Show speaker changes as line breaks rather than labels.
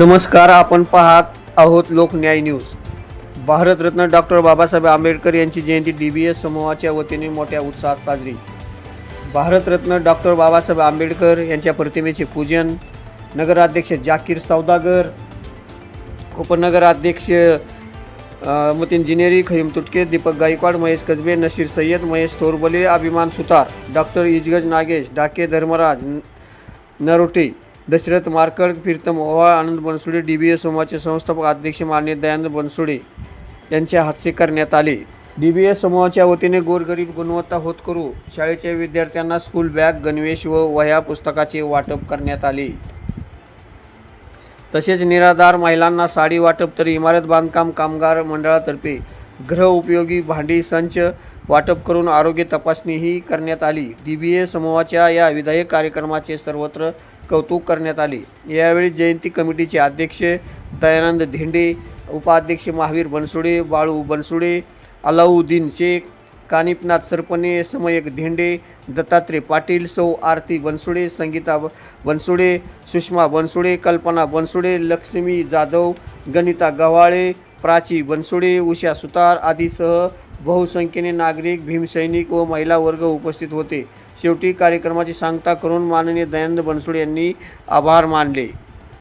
नमस्कार, आपण पाहत आहोत लोकन्याय न्यूज। भारतरत्न डॉक्टर बाबासाहेब आंबेडकर यांची जयंती DBS समूहाच्या वतीने मोठ्या उत्साहात साजरी। भारतरत्न डॉक्टर बाबासाहेब आंबेडकर यांच्या प्रतिमेचे पूजन नगराध्यक्ष जाकीर सौदागर, उपनगराध्यक्ष मतीन जिनेरी, खहीम तुटके, दीपक गायकवाड, महेश कसबे, नशीर सय्यद, महेश तोरबले, अभिमान सुतार, डॉक्टर इजगज नागेश, डाके धर्मराज नरोटे, दशरथ मारकड, प्रीतम ओवाळ, आनंद बनसोडे, DBS समूहाचे संस्थापक अध्यक्ष माननीय दयानंद बनसोडे यांच्या हस्ते करण्यात आले। DBS समूहाच्या वतीने गोरगरीब गुणवत्ता होतकरू शाळेच्या विद्यार्थ्यांना स्कूल बॅग, गणवेश व वह्या पुस्तकाचे वाटप करण्यात आले। तसेच निराधार महिलांना साडी वाटप तर इमारत बांधकाम कामगार मंडळातर्फे गृह उपयोगी भांडी संच वाटप करून आरोग्य तपासणीही करण्यात आली। DBS समूहाच्या या विधायक कार्यक्रमाचे सर्वत्र कौतुक करण्यात आले। यावेळी जयंती कमिटीचे अध्यक्ष दयानंद धेंडे, उपाध्यक्ष महावीर बनसोडे, बाळू बनसोडे, अलाउद्दीन शेख, कानिपनाथ सरपणे, समयक धेंडे, दत्तात्रय पाटील, सौ आरती बनसोडे, संगीता बनसोडे, सुषमा बनसोडे, कल्पना बनसोडे, लक्ष्मी जाधव, गणिता गव्हाळे, प्राची बनसोडे, उषा सुतार आदीसह बहुसंख्येने नागरिक, भीमसैनिक व महिला वर्ग उपस्थित होते। शेवटी कार्यक्रमाची सांगता करून माननीय दयानंद बनसोडे यांनी आभार मानले।